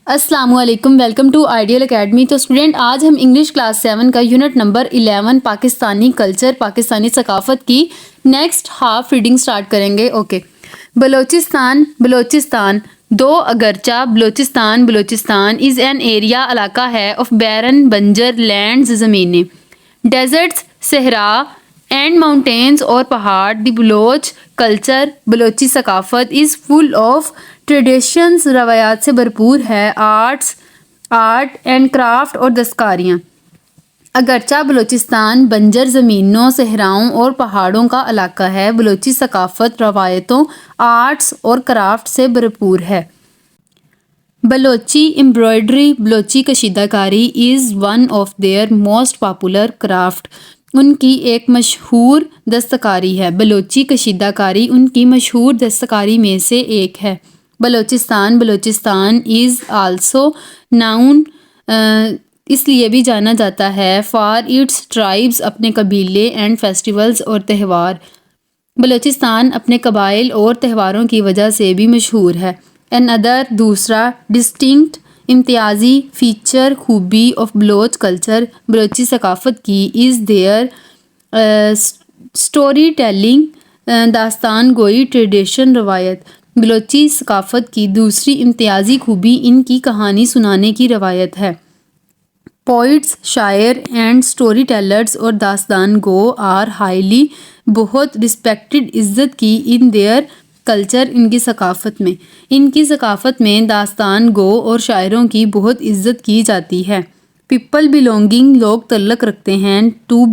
السلام علیکم، welcome to ideal academy. تو اسٹوڈنٹ، آج ہم انگلش کلاس 7 کا unit number 11 Pakistani culture, Pakistani ثقافت کی نیکسٹ ہاف ریڈنگ سٹارٹ کریں گے۔ اوکے۔ بلوچستان دو اگرچہ بلوچستان از این ایریا علاقہ ہے آف بیرن بنجر لینڈز زمینیں، ڈیزرٹس صحرا اینڈ ماؤنٹینز اور پہاڑ۔ دی بلوچ کلچر بلوچی ثقافت از فل آف ٹریڈیشنز روایات سے بھرپور ہے، آرٹ اینڈ کرافٹ اور دستکاریاں۔ اگرچہ بلوچستان بنجر زمینوں، صحراؤں اور پہاڑوں کا علاقہ ہے، بلوچی ثقافت روایتوں، آرٹس اور کرافٹ سے بھرپور ہے۔ بلوچی امبرائڈری بلوچی کشیدہ کاری is one of their most popular craft, ان کی ایک مشہور دستکاری ہے۔ بلوچی کشیدہ کاری ان کی مشہور دستکاری میں سے ایک ہے۔ بلوچستان از آلسو ناؤن اس لیے بھی جانا جاتا ہے فار اٹس ٹرائبس اپنے قبیلے اینڈ فیسٹیولز اور تہوار۔ بلوچستان اپنے قبائل اور تہواروں کی وجہ سے بھی مشہور ہے۔ دوسرا ڈسٹنکٹ امتیازی فیچر خوبی آف بلوچ کلچر بلوچی ثقافت کی از دیئر اسٹوری ٹیلنگ داستان گوئی ٹریڈیشن روایت۔ بلوچی ثقافت کی دوسری امتیازی خوبی ان کی کہانی سنانے کی روایت ہے۔ پوئٹس شاعر اینڈ اسٹوری ٹیلرز اور داستان گو آر ہائیلی بہت رسپیکٹڈ عزت کی ان دیئر کلچر ان کی ثقافت میں داستان گو اور شاعروں کی بہت عزت کی جاتی ہے۔ پیپل بلونگنگ لوگ تعلق رکھتے ہیں ٹو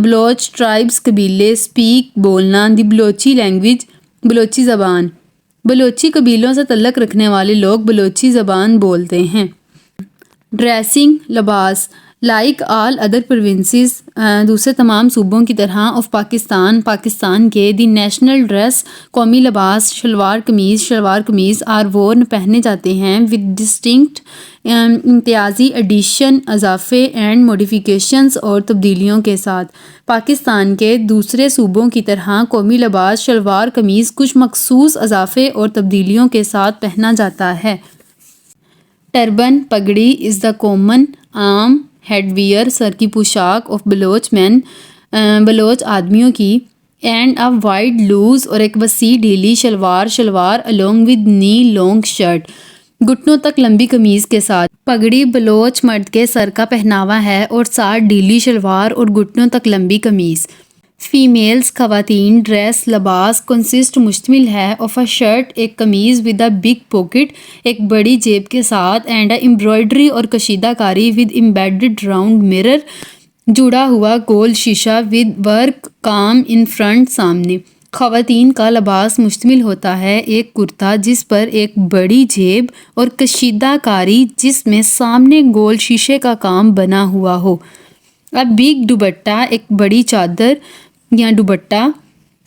بلوچ ٹرائبس قبیلے اسپیک بولنا دی بلوچی لینگویج بلوچی زبان، بلوچی قبیلوں سے تعلق رکھنے والے لوگ بلوچی زبان بولتے ہیں۔ ڈریسنگ لباس لائک آل ادر پروونسز دوسرے تمام صوبوں کی طرح آف پاکستان کے دی نیشنل ڈریس قومی لباس شلوار قمیض آر وورن پہنے جاتے ہیں ود ڈسٹنکٹ امتیازی ایڈیشن اضافے اینڈ موڈیفیکیشنز اور تبدیلیوں کے ساتھ۔ پاکستان کے دوسرے صوبوں کی طرح قومی لباس شلوار قمیض کچھ مخصوص اضافے اور تبدیلیوں کے ساتھ پہنا جاتا ہے۔ ٹربن پگڑی از دا کامن عام ہیڈ ویئر سر کی پوشاک آف بلوچ مین بلوچ آدمیوں کی، اینڈ اے وائڈ لوز اور ایک وسیع ڈھیلی shalwar along with knee long shirt گھٹنوں تک لمبی قمیض کے ساتھ۔ پگڑی بلوچ مرد کے سر کا پہناوا ہے اور ساتھ ڈھیلی شلوار اور گھٹنوں تک لمبی قمیض۔ فیمیلز خواتین ڈریس لباس کنسسٹ مشتمل ہے آف اے شرٹ ایک قمیض ود اے بگ پاکٹ ایک بڑی جیب کے ساتھ، اینڈ اے امبرائڈری اور کشیدہ کاری ود امبیڈڈ راؤنڈ مرر جڑا ہوا گول شیشہ ود ورک کام ان فرنٹ سامنے۔ خواتین کا لباس مشتمل ہوتا ہے ایک کرتا جس پر ایک بڑی جیب اور کشیدہ کاری جس میں سامنے گول شیشے کا کام بنا ہوا ہو۔ اب بگ دوپٹہ ایک بڑی چادر یا دوپٹہ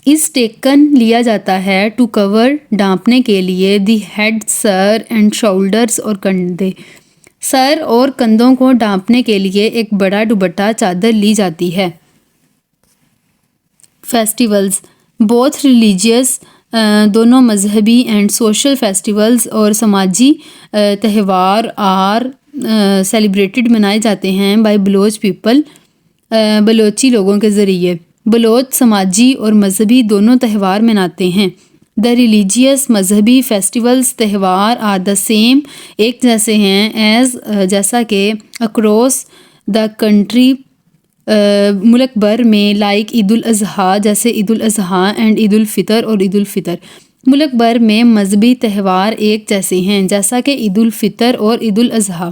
اس ٹیکن لیا جاتا ہے ٹو کور ڈھانپنے کے لیے دی ہیڈ سر اینڈ شولڈرز اور کندھے، سر اور کندھوں کو ڈھانپنے کے لیے ایک بڑا دوپٹہ چادر لی جاتی ہے۔ فیسٹیولز بوتھ ریلیجیس دونوں مذہبی اینڈ سوشل فیسٹیولز اور سماجی تہوار آر سیلیبریٹڈ منائے جاتے ہیں بائی بلوچ پیپل بلوچی لوگوں کے ذریعے۔ بلوچ سماجی اور مذہبی دونوں تہوار مناتے ہیں۔ دا ریلیجیس مذہبی فیسٹیولز تہوار آر دا سیم ایک جیسے ہیں ایز جیسا کہ اکراس دا کنٹری ملک بھر میں لائک عید الاضحیٰ جیسے عید الاضحیٰ اینڈ عید الفطر اور عید الفطر۔ ملک بھر میں مذہبی تہوار ایک جیسے ہیں جیسا کہ عید الفطر اور عید الاضحیٰ۔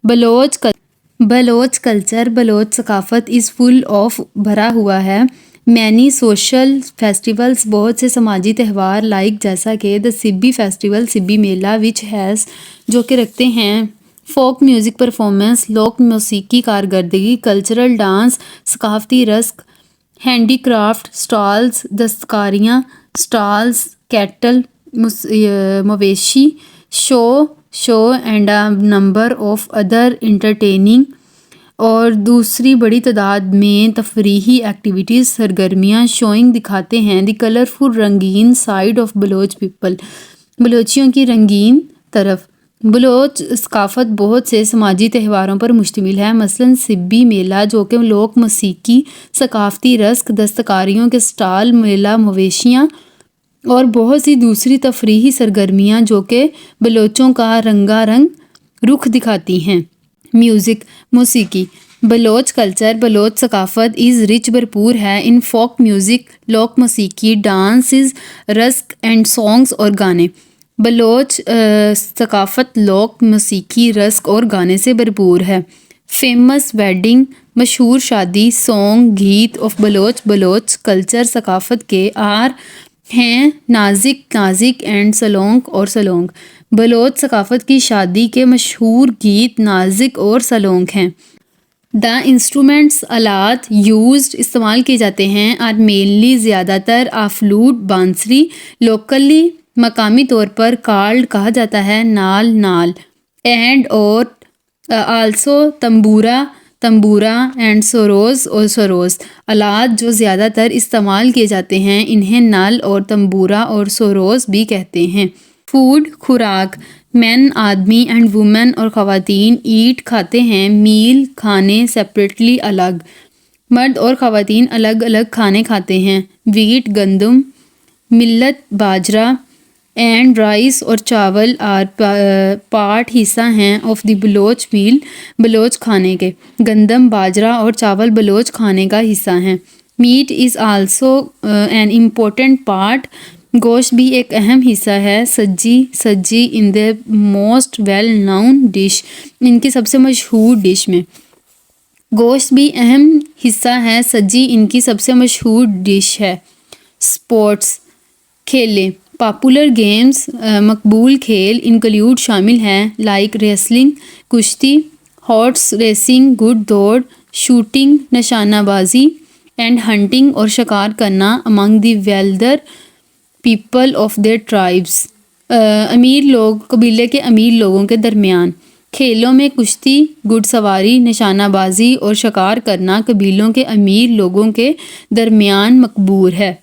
بلوچ کلچر بلوچ ثقافت از فل آف بھرا ہوا ہے مینی سوشل فیسٹیولز بہت سے سماجی تہوار لائک جیسا کہ دا سبی فیسٹیول سبی میلہ وچ ہیز جو کہ رکھتے ہیں فوک میوزک پرفارمنس لوک موسیقی کارکردگی کلچرل ڈانس ثقافتی رقص ہینڈی کرافٹ سٹالز دستکاریاں سٹالز کیٹل مویشی show and a number of other entertaining اور دوسری بڑی تعداد میں تفریحی ایکٹیویٹیز سرگرمیاں شوئنگ دکھاتے ہیں دی کلرفل رنگین سائڈ آف بلوچ پیپل بلوچیوں کی رنگین طرف۔ بلوچ ثقافت بہت سے سماجی تہواروں پر مشتمل ہے، مثلاً سبی میلہ جو کہ لوک موسیقی، ثقافتی رقص، دستکاریوں کے اسٹال، میلہ مویشیاں اور بہت سی دوسری تفریحی سرگرمیاں جو کہ بلوچوں کا رنگا رنگ رخ دکھاتی ہیں۔ میوزک، موسیقی۔ بلوچ کلچر، بلوچ ثقافت از رچ بھرپور ہے ان فوک میوزک، لوک موسیقی، ڈانسز، رقص اینڈ سانگز اور گانے۔ بلوچ ثقافت لوک موسیقی، رقص اور گانے سے بھرپور ہے۔ فیمس ویڈنگ، مشہور شادی سانگ، گیت آف بلوچ۔ بلوچ کلچر ثقافت کے آر ہیں نازک، نازک اینڈ سلونگ اور سلونگ۔ بلوچ ثقافت کی شادی کے مشہور گیت نازک اور سلونگ ہیں۔ دا انسٹرومنٹس، آلات یوزڈ استعمال کیے جاتے ہیں آر مینلی زیادہ تر فلوٹ، بانسری، لوکلی مقامی طور پر کالڈ کہا جاتا ہے نال، نال، اینڈ اور آلسو تمبورا، تمبورا اینڈ سوروز اور سوروز۔ آلات جو زیادہ تر استعمال کیے جاتے ہیں انہیں نال اور تمبورا اور سوروز بھی کہتے ہیں۔ فوڈ، خوراک۔ مین آدمی اینڈ وومن اور خواتین ایٹ کھاتے ہیں، میل کھانے سیپریٹلی الگ۔ مرد اور خواتین الگ الگ کھانے کھاتے ہیں۔ ویٹ گندم، ملت باجرہ، اینڈ رائس اور چاول آر پارٹ حصہ ہیں آف دی بلوچ میل، بلوچ کھانے کے۔ گندم، باجرہ اور چاول بلوچ کھانے کا حصہ ہیں۔ Meat is also an important part, گوشت بھی ایک اہم حصہ ہے۔ Sajji, sajji in the most well known dish, ان کی سب سے مشہور ڈش میں گوشت بھی اہم حصہ ہے۔ سجی ان کی سب سے مشہور ڈش ہے۔ اسپورٹس، کھیلیں۔ پاپولر گیمز، مقبول کھیل انکلیوڈ شامل ہیں لائک ریسلنگ کشتی، ہارس ریسنگ گھڑ دوڑ، شوٹنگ نشانہ بازی، اینڈ ہنٹنگ اور شکار کرنا امنگ دی ویلدر پیپل آف دیئر ٹرائبس، امیر لوگ، قبیلے کے امیر لوگوں کے درمیان۔ کھیلوں میں کشتی، گھڑ سواری، نشانہ بازی اور شکار کرنا قبیلوں کے امیر لوگوں کے درمیان مقبول ہے۔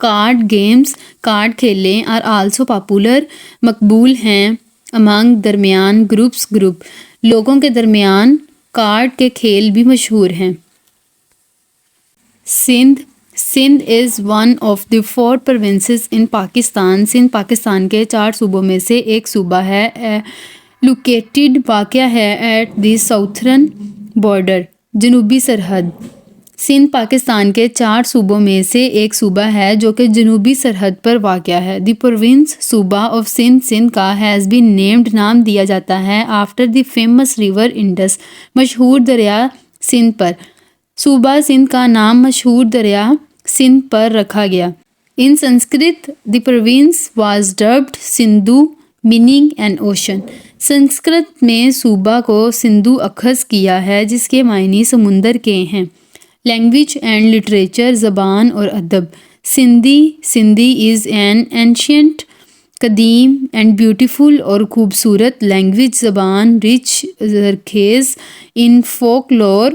کارڈ گیمز، کارڈ کھیلیں آر آلسو پاپولر، مقبول ہیں امنگ درمیان گروپس، گروپ لوگوں کے درمیان کارڈ کے کھیل بھی مشہور ہیں۔ Sindh, Sindh is one of the 4 provinces in Pakistan. Sindh Pakistan کے 4 صوبوں میں سے ایک صوبہ ہے۔ لوکیٹڈ، واقع ہے ایٹ دی ساؤتھرن بارڈر، جنوبی سرحد۔ سندھ پاکستان کے 4 صوبوں میں سے ایک صوبہ ہے جو کہ جنوبی سرحد پر واقع ہے۔ دی پروونس، صوبہ آف سندھ، سندھ کا ہیز بین نیمڈ، نام دیا جاتا ہے after the famous river Indus, مشہور دریا سندھ پر۔ صوبہ سندھ کا نام مشہور دریا سندھ پر رکھا گیا۔ In Sanskrit the province was dubbed Sindhu meaning an ocean. Sanskrit میں صوبہ کو سندھو اخذ کیا ہے جس کے معنی سمندر کے ہیں۔ لینگویج اینڈ لٹریچر، زبان اور ادب۔ Sindhi, Sindhi is an ancient, قدیم اینڈ بیوٹیفل اور خوبصورت لینگویج، زبان رچ، زرخیز ان فوک لور،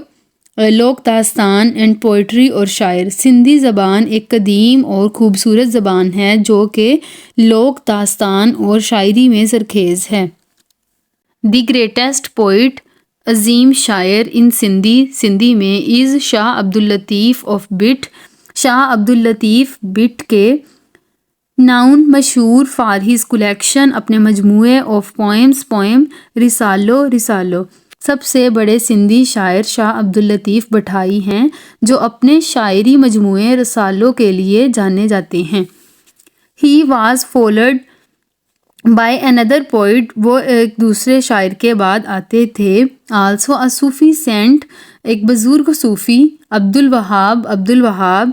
لوک داستان اینڈ پوئٹری اور شاعر۔ سندھی زبان ایک قدیم اور خوبصورت زبان ہے جو کہ لوک داستان اور شاعری میں زرخیز ہے۔ دی گریٹسٹ پوئٹ، عظیم شاعر ان سندھی، سندھی میں از شاہ عبداللطیف آف بٹ۔ شاہ عبداللطیف بٹ کے ناؤن مشہور فار ہز کلیکشن، اپنے مجموعے آف پوئمز، پوئم، رسالوں، رسالوں۔ سب سے بڑے سندھی شاعر شاہ عبداللطیف بٹھائی ہیں جو اپنے شاعری مجموعے رسالوں کے لیے جانے جاتے ہیں۔ He was followed by another poet، وہ ایک دوسرے شاعر کے بعد آتے تھے۔ آلسو a صوفی سینٹ، ایک بزرگ صوفی۔ عبد الوہاب، عبد الوہاب۔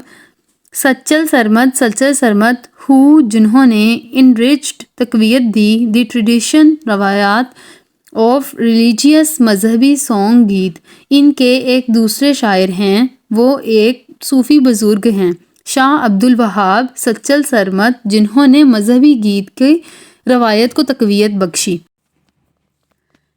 سچل سرمد، سچل سرمد، ہو جنہوں نے enriched، تقویت دی، دی ٹریڈیشن، روایات آف ریلیجیس، مذہبی سانگ، گیت۔ ان کے ایک دوسرے شاعر ہیں، وہ ایک صوفی بزرگ ہیں، شاہ عبد الوہاب، سچل سرمد، جنہوں نے مذہبی گیت کی روایت کو تقویت بخشی۔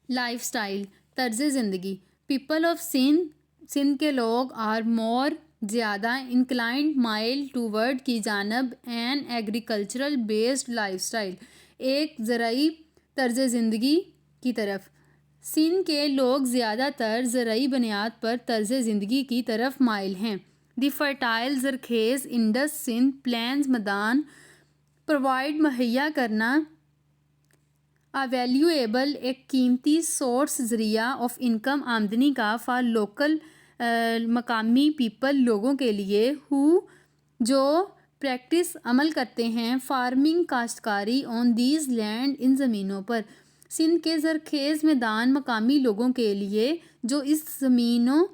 لائف سٹائل، طرز زندگی۔ پیپل آف سندھ، سندھ کے لوگ آر مور، زیادہ انکلائنڈ، مائل ٹوورڈ کی جانب، an agricultural based life style, ایک زرعی طرز زندگی کی طرف۔ سندھ کے لوگ زیادہ تر زرعی بنیاد پر طرز زندگی کی طرف مائل ہیں۔ دی فرٹائل زرخیز انڈس سندھ پلینز میدان پرووائڈ مہیا کرنا ویلیویبل ایک قیمتی سورس ذریعہ آف انکم آمدنی کا فار لوکل مقامی پیپل لوگوں کے لیے جو پریکٹس عمل کرتے ہیں فارمنگ کاشتکاری آن دیز لینڈ ان زمینوں پر۔ سندھ کے زرخیز میدان مقامی لوگوں کے لیے جو اس زمینوں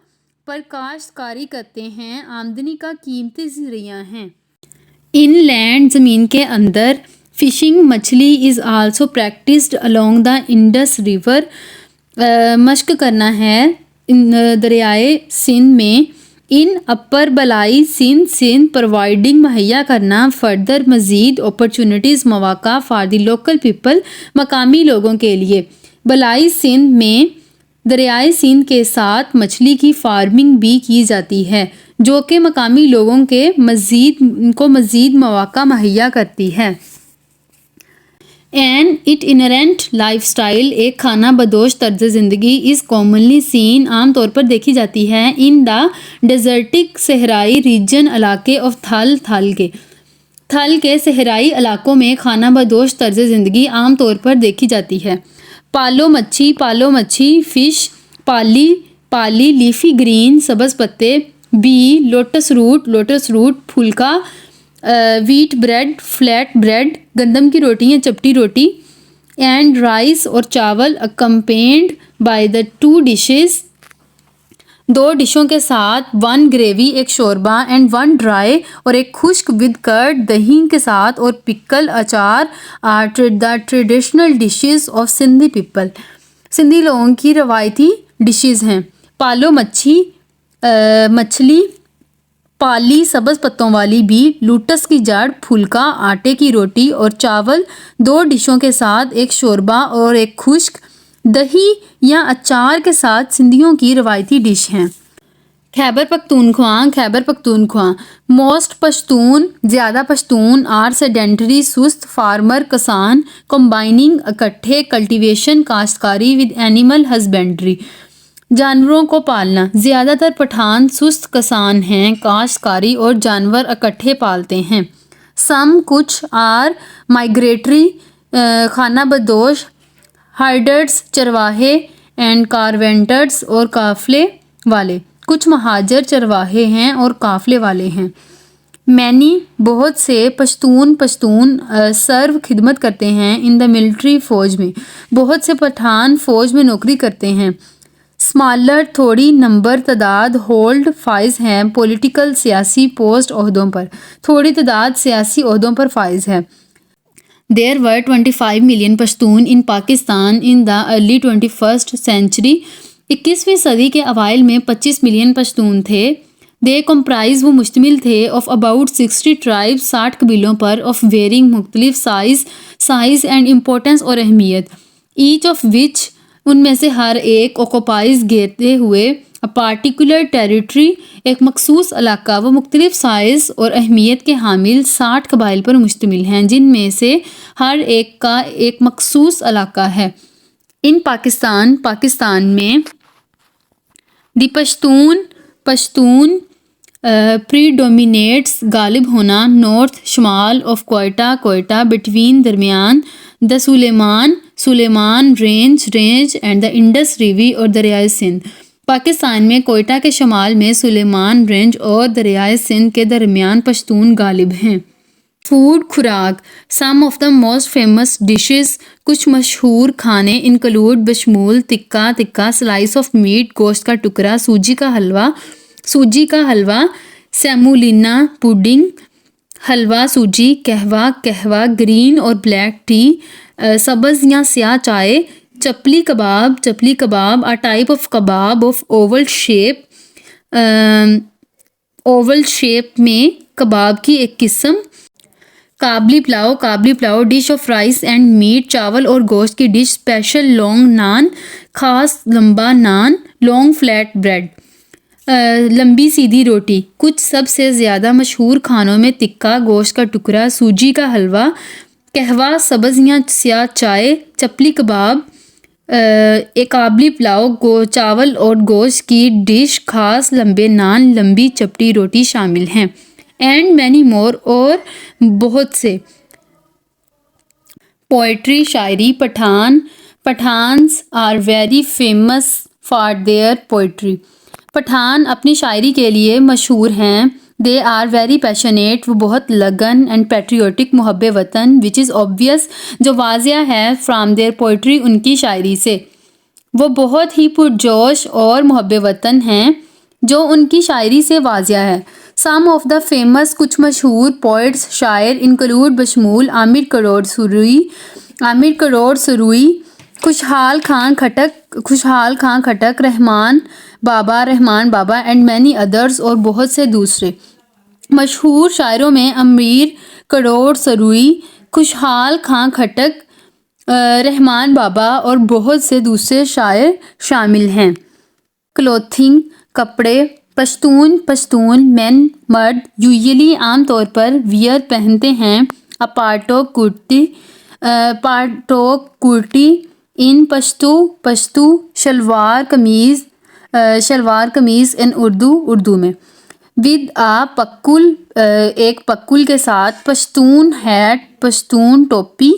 پر کاشتکاری کرتے ہیں آمدنی کا قیمتی ذریعہ ہیں۔ ان لینڈ زمین کے اندر فشنگ مچھلی is also practised along the Indus river. مشق کرنا ہے دریائے سندھ میں ان اپر بلائی سندھ پرووائڈنگ مہیا کرنا فردر مزید اپرچونٹیز مواقع فار دی لوکل پیپل مقامی لوگوں کے لیے۔ بلائی سندھ میں دریائے سندھ کے ساتھ مچھلی کی فارمنگ بھی کی جاتی ہے جو کہ مقامی لوگوں کو مزید مواقع مہیا کرتی ہے۔ An it inherent lifestyle ایک کھانا بدوش طرز زندگی از کامنلی سین عام طور پر دیکھی جاتی ہے ان دا ڈیزرٹک صحرائی ریجن علاقے آف تھل کے صحرائی علاقوں میں کھانا بدوش طرز زندگی عام طور پر دیکھی جاتی ہے۔ پالو مچھی فش پالی لیفی گرین سبز پتے بی lotus root phulka wheat bread flat bread گندم کی روٹی یا چپٹی روٹی اینڈ رائس اور چاول اکمپینڈ بائی دا 2 ڈشز دو ڈشوں کے ساتھ 1 گریوی ایک شوربہ اینڈ 1 ڈرائی اور ایک خشک ود کرڈ دہی کے ساتھ اور پکل اچار are the traditional dishes of Sindhi people. Sindhi لوگوں کی روایتی ڈشز ہیں پالو مچھلی پالی سبز پتوں والی بی لوٹس کی جڑ پھولکا آٹے کی روٹی اور چاول 2 ڈشوں کے ساتھ ایک شوربہ اور ایک خشک دہی یا اچار کے ساتھ سندھیوں کی روایتی ڈش ہیں۔ خیبر پختونخوا موسٹ پشتون زیادہ پشتون آر سیڈنٹری سست فارمر کسان کمبائننگ اکٹھے کلٹیویشن کاشتکاری ود اینیمل ہسبینڈری جانوروں کو پالنا۔ زیادہ تر پٹھان سست کسان ہیں کاشتکاری اور جانور اکٹھے پالتے ہیں۔ سم کچھ آر مائگریٹری خانہ بدوش ہرڈرز چرواہے اینڈ کارپینٹرز اور قافلے والے۔ کچھ مہاجر چرواہے ہیں اور قافلے والے ہیں۔ مینی بہت سے پشتون سرو خدمت کرتے ہیں ان دا ملٹری فوج میں۔ بہت سے پٹھان فوج میں نوکری کرتے ہیں۔ اسمالر تھوڑی نمبر تعداد ہولڈ فائز ہیں پولیٹیکل سیاسی پوسٹ عہدوں پر۔ تھوڑی تعداد سیاسی عہدوں پر فائز ہے۔ There were 25 million Pashtun in Pakistan in the early 21st century۔ 21ویں صدی کے اوائل میں 25 ملین پشتون تھے۔ They comprise وہ مشتمل تھے of about 60 tribes 60 قبیلوں پر of varying مختلف سائز and importance اور اہمیت۔ Each of which ان میں سے ہر ایک occupies گھیرتے ہوئے a particular territory ایک مخصوص علاقہ۔ وہ مختلف سائز اور اہمیت کے حامل 60 قبائل پر مشتمل ہیں جن میں سے ہر ایک کا ایک مخصوص علاقہ ہے۔ ان پاکستان میں دی پشتون predominates غالب ہونا نارتھ شمال آف کوئٹہ بٹوین درمیان دا سلیمان رینج اینڈ دا انڈس ریوی اور دریائے سندھ۔ پاکستان میں کوئٹہ کے شمال میں سلیمان رینج اور دریائے سندھ کے درمیان پشتون غالب ہیں۔ فوڈ خوراک some of the most famous dishes کچھ مشہور کھانے انکلوڈ بشمول تکہ سلائس آف میٹ گوشت کا ٹکڑا سوجی کا حلوہ سیمولینا پوڈنگ حلوہ سوجی قہوہ گرین اور بلیک ٹی سبز یا سیاہ چائے chapli kebab a type of kebab of oval shape میں کباب کی ایک قسم۔ Kabuli pulao dish of rice and meat چاول اور گوشت کی ڈش اسپیشل لانگ نان خاص لمبا نان لانگ فلیٹ بریڈ لمبی سیدھی روٹی۔ کچھ سب سے زیادہ مشہور کھانوں میں تکہ گوشت کا ٹکڑا سوجی کا حلوہ قہوہ سبز یا سیاہ چائے، چپلی کباب، ایک قابلی پلاؤ، چاول اور گوشت کی ڈش، خاص لمبے نان، لمبی چپٹی روٹی شامل ہیں۔ اینڈ مینی مور، اور بہت سے۔ پوئٹری، شاعری، Pathans are very famous for their poetry. Pathan اپنی شاعری کے لیے مشہور ہیں۔ دے آر ویری پیشنیٹ، وہ بہت لگن، اینڈ پیٹریوٹک، محب وطن، وچ از obvious، جو واضح ہے، فرام دیئر پوئٹری، ان کی شاعری سے۔ وہ بہت ہی پرجوش اور محب وطن ہیں، جو ان کی شاعری سے واضح ہے۔ سم آف دا فیمس، کچھ مشہور پوئٹس، شاعر، انکلوڈ، بشمول عامر کروڑ سروئی، خوشحال خان خٹک، رحمان بابا اینڈ مینی ادرس، اور بہت سے دوسرے۔ مشہور شاعروں میں امیر کروڑ سروئی، خوشحال خان خٹک، رحمان بابا اور بہت سے دوسرے شاعر شامل ہیں۔ کلوتھنگ، کپڑے، پشتون مین، مرد، یوزلی عام طور پر، ویئر پہنتے ہیں، پارٹو کرتی، ان پشتو، شلوار قمیض ان اردو میں، ود پکل، ایک پکل کے ساتھ، پشتون ہیٹ، پشتون ٹوپی۔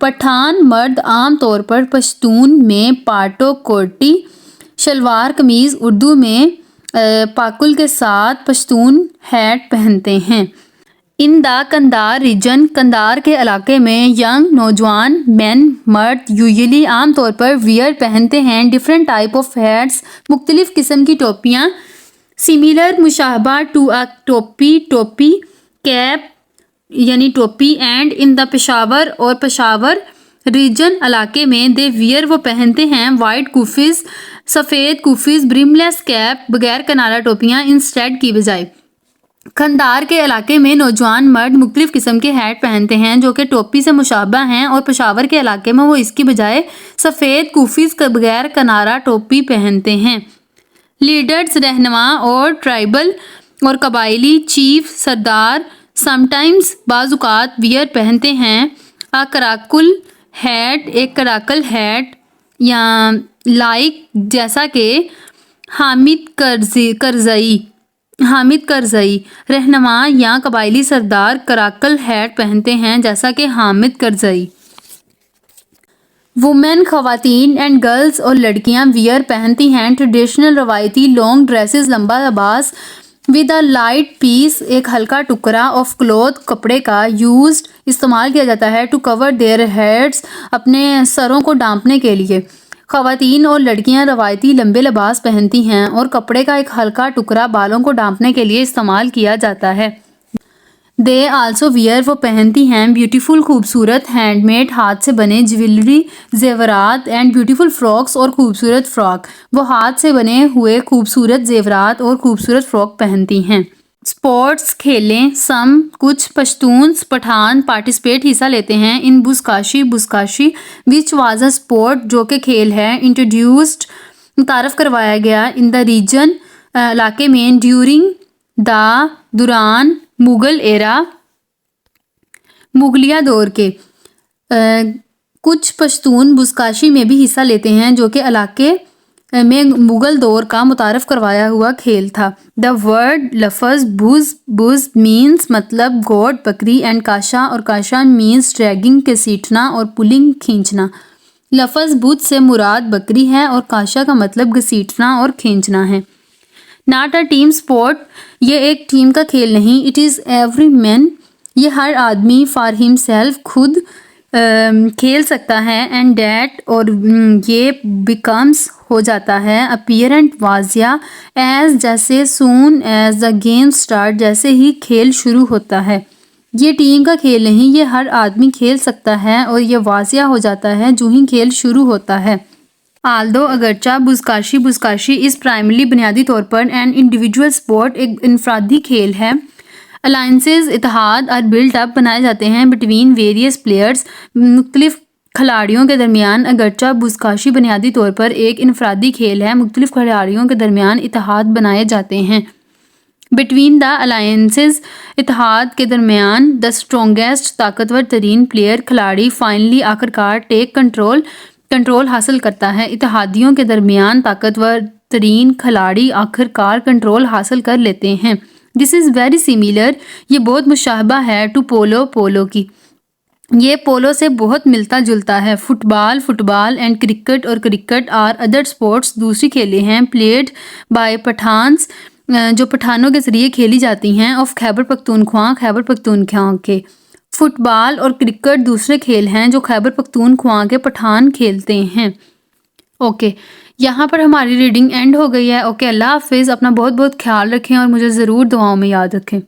پٹھان مرد عام طور پر پشتون میں پارٹو کرتی، شلوار قمیض اردو میں پاکل کے ساتھ پشتون ہیٹ پہنتے ہیں۔ ان دا کندھار ریجن، کندھار کے علاقے میں، ینگ نوجوان مین، مرد، یوزلی عام طور پر، ویئر پہنتے ہیں، ڈفرنٹ ٹائپ آف ہیٹس، مختلف قسم کی ٹوپیاں، سملر مشابہ ٹو اے ٹوپی، کیپ یعنی ٹوپی، اینڈ ان دا پشاور، اور پشاور ریجن علاقے میں، دے ویئر وہ پہنتے ہیں، وائٹ کوفیز، سفید کوفیز، برم لیس کیپ، بغیر کنارہ ٹوپیاں، انسٹیڈ کی بجائے۔ کندھار کے علاقے میں نوجوان مرد مختلف قسم کے ہیٹ پہنتے ہیں جو کہ ٹوپی سے مشابہ ہیں، اور پشاور کے علاقے میں وہ اس کی بجائے سفید کوفیز بغیر کنارہ ٹوپی پہنتے ہیں۔ لیڈرز، رہنما، اور ٹرائبل اور قبائلی، چیف، سردار، سم ٹائمز، بعض اوقات، ویئر پہنتے ہیں، کراکل ہیٹ، ایک کراکل ہیٹ، یا لائک جیسا کہ حامد کرزئی، رہنما یا قبائلی سردار کراکل ہیٹ پہنتے ہیں جیسا کہ حامد کرزئی۔ وومن، خواتین، اینڈ گرلز، اور لڑکیاں، ویئر پہنتی ہیں، ٹریڈیشنل روایتی لانگ ڈریسز، لمبا لباس، ود اے لائٹ پیس، ایک ہلکا ٹکڑا، آف کلوتھ، کپڑے کا، یوزڈ، استعمال کیا جاتا ہے، ٹو کور دیئر ہیڈس، اپنے سروں کو ڈھانپنے کے لیے۔ خواتین اور لڑکیاں روایتی لمبے لباس پہنتی ہیں، اور کپڑے کا ایک ہلکا ٹکڑا بالوں کو ڈھانپنے کے لیے استعمال کیا جاتا ہے۔ دے آلسو ویئر، وہ پہنتی ہیں، بیوٹیفل، خوبصورت، ہینڈ میڈ، ہاتھ سے بنے، جویلری، زیورات، اینڈ بیوٹیفل فراکس، اور خوبصورت فراک، وہ ہاتھ سے بنے ہوئے خوبصورت زیورات اور خوبصورت فراک پہنتی ہیں۔ اسپورٹس، کھیلیں، سم، کچھ، پشتونس، پٹھان، پارٹیسپیٹ، حصہ لیتے ہیں، ان بزکشی، وچ واز اے اسپورٹ، جو کہ کھیل ہے، انٹروڈیوسڈ، متعارف کروایا گیا، ان دا ریجن، علاقے میں، ڈیورنگ دا، دوران، مغل ایرا، مغلیہ دور کے۔ کچھ پشتون بزکشی میں بھی حصہ لیتے ہیں، جو کہ علاقے میں مغل دور کا متعارف کروایا ہوا کھیل تھا۔ دا ورڈ، لفظ، بز مینس، مطلب، گوٹ، بکری، اینڈ کاشا، اور کاشا مینس ڈریگنگ، گھسیٹنا، اور پلنگ، کھینچنا۔ لفظ بت سے مراد بکری ہے، اور کاشا کا مطلب گھسیٹنا اور کھینچنا ہے۔ ناٹ اے ٹیم اسپورٹ، یہ ایک ٹیم کا کھیل نہیں۔ اٹ از ایوری مین، یہ ہر آدمی، فار ہم سیلف، خود کھیل سکتا ہے، اینڈ دیٹ، اور یہ، بیکمس، ہو جاتا ہے، اپیرنٹ، واضح، ایز، جیسے، soon as the game start, جیسے ہی کھیل شروع ہوتا ہے۔ یہ ٹیم کا کھیل نہیں، یہ ہر آدمی کھیل سکتا ہے، اور یہ واضح ہو جاتا ہے جو ہی کھیل شروع ہوتا ہے۔ آلدو، اگرچہ، بزکشی از پرائمرلی، بنیادی طور پر، این انڈیویجول اسپورٹ، ایک انفرادی کھیل ہے۔ الائنسز، اتحاد، آر بلٹ اپ، بنائے جاتے ہیں، بٹوین ویریس پلیئرز، مختلف کھلاڑیوں کے درمیان۔ اگرچہ بزکشی بنیادی طور پر ایک انفرادی کھیل ہے، مختلف کھلاڑیوں کے درمیان اتحاد بنائے جاتے ہیں۔ بٹوین دا الائنسز، اتحاد کے درمیان، دا اسٹرونگیسٹ، طاقتور ترین پلیئر، کھلاڑی، فائنلی، آخر کار، ٹیک کنٹرول حاصل کرتا ہے، اتحادیوں کے درمیان طاقتور ترین کھلاڑی آخر کار کنٹرول حاصل کر لیتے ہیں۔ دس از ویری سیملر، یہ بہت مشابہ ہے، ٹو پولو کی، یہ پولو سے بہت ملتا جلتا ہے۔ فٹ بال اینڈ کرکٹ اور کرکٹ آر ادر اسپورٹس، دوسری کھیلیں ہیں، پلیڈ بائی پٹھانس، جو پٹھانوں کے ذریعے کھیلی جاتی ہیں، آف خیبر پختونخوا کے۔ فٹ بال اور کرکٹ دوسرے کھیل ہیں جو خیبر پختونخوا کے پٹھان کھیلتے ہیں۔ اوکے، یہاں پر ہماری ریڈنگ اینڈ ہو گئی ہے۔ اوکے، اللہ حافظ، اپنا بہت بہت خیال رکھیں اور مجھے ضرور دعاؤں میں یاد رکھیں۔